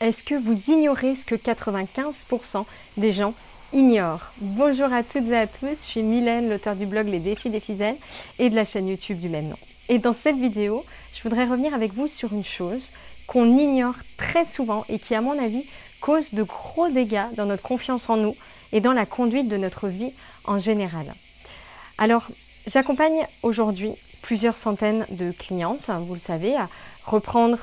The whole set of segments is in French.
Est-ce que vous ignorez ce que 95% des gens ignorent? Bonjour à toutes et à tous, je suis Mylène, l'auteure du blog Les Défis des Ficelles et de la chaîne YouTube du même nom. Et dans cette vidéo, je voudrais revenir avec vous sur une chose qu'on ignore très souvent et qui, à mon avis, cause de gros dégâts dans notre confiance en nous et dans la conduite de notre vie en général. Alors, j'accompagne aujourd'hui plusieurs centaines de clientes, vous le savez, à reprendre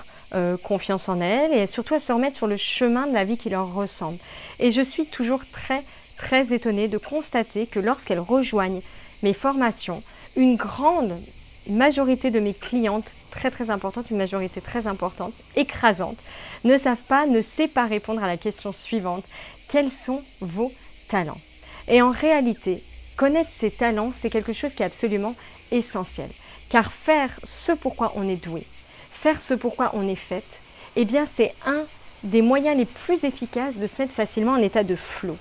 confiance en elles et surtout à se remettre sur le chemin de la vie qui leur ressemble. Et je suis toujours très étonnée de constater que lorsqu'elles rejoignent mes formations, une grande majorité de mes clientes, très importante, une majorité très importante, écrasante, ne sait pas répondre à la question suivante: quels sont vos talents? Et en réalité, connaître ses talents, c'est quelque chose qui est absolument essentiel. Car faire ce pourquoi on est doué, faire ce pourquoi on est faite, eh bien c'est un des moyens les plus efficaces de se mettre facilement en état de flow.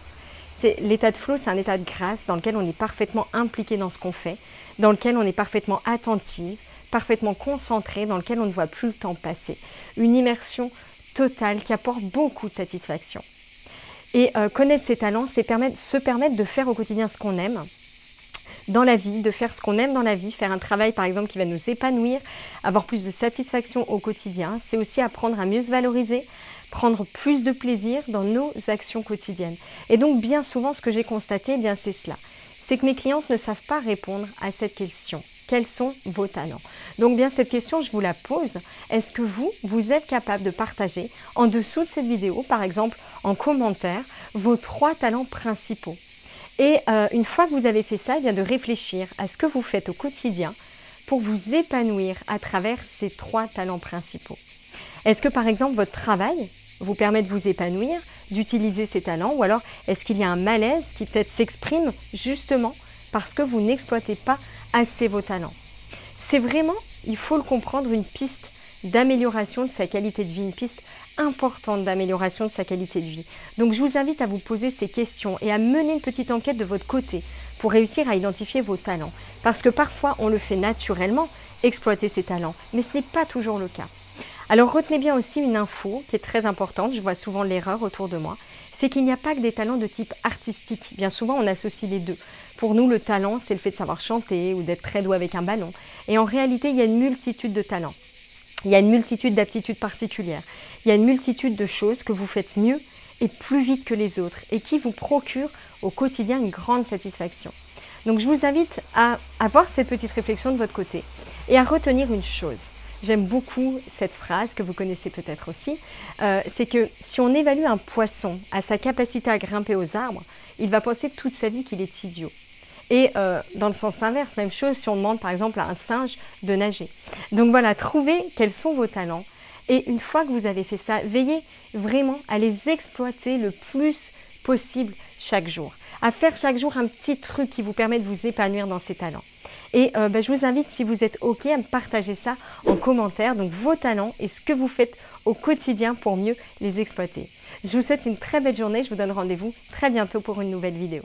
L'état de flow, c'est un état de grâce dans lequel on est parfaitement impliqué dans ce qu'on fait, dans lequel on est parfaitement attentif, parfaitement concentré, dans lequel on ne voit plus le temps passer. Une immersion totale qui apporte beaucoup de satisfaction. Et connaître ses talents, c'est se permettre de faire au quotidien ce qu'on aime dans la vie, de faire ce qu'on aime dans la vie, faire un travail par exemple qui va nous épanouir, avoir plus de satisfaction au quotidien. C'est aussi apprendre à mieux se valoriser, prendre plus de plaisir dans nos actions quotidiennes. Et donc bien souvent ce que j'ai constaté, eh bien c'est cela. C'est que mes clientes ne savent pas répondre à cette question. Quels sont vos talents? Donc bien cette question, je vous la pose. Est-ce que vous êtes capable de partager en dessous de cette vidéo, par exemple en commentaire, vos 3 talents principaux? Et une fois que vous avez fait ça, eh bien de réfléchir à ce que vous faites au quotidien pour vous épanouir à travers ces 3 talents principaux. Est-ce que par exemple votre travail vous permet de vous épanouir, d'utiliser ces talents, ou alors est-ce qu'il y a un malaise qui peut-être s'exprime justement parce que vous n'exploitez pas assez vos talents? C'est vraiment, il faut le comprendre, une piste d'amélioration de sa qualité de vie, une piste importante d'amélioration de sa qualité de vie. Donc je vous invite à vous poser ces questions et à mener une petite enquête de votre côté pour réussir à identifier vos talents. Parce que parfois on le fait naturellement, exploiter ses talents, mais ce n'est pas toujours le cas. Alors retenez bien aussi une info qui est très importante, je vois souvent l'erreur autour de moi, c'est qu'il n'y a pas que des talents de type artistique. Bien souvent on associe les deux. Pour nous le talent c'est le fait de savoir chanter ou d'être très doué avec un ballon. Et en réalité il y a une multitude de talents. Il y a une multitude d'aptitudes particulières. Il y a une multitude de choses que vous faites mieux et plus vite que les autres et qui vous procurent au quotidien une grande satisfaction. Donc je vous invite à avoir cette petite réflexion de votre côté et à retenir une chose. J'aime beaucoup cette phrase que vous connaissez peut-être aussi. C'est que si on évalue un poisson à sa capacité à grimper aux arbres, il va penser toute sa vie qu'il est idiot. Et dans le sens inverse, même chose si on demande par exemple à un singe de nager. Donc voilà, trouvez quels sont vos talents. Et une fois que vous avez fait ça, veillez vraiment à les exploiter le plus possible chaque jour. À faire chaque jour un petit truc qui vous permet de vous épanouir dans ces talents. Et je vous invite, si vous êtes OK, à me partager ça en commentaire. Donc vos talents et ce que vous faites au quotidien pour mieux les exploiter. Je vous souhaite une très belle journée. Je vous donne rendez-vous très bientôt pour une nouvelle vidéo.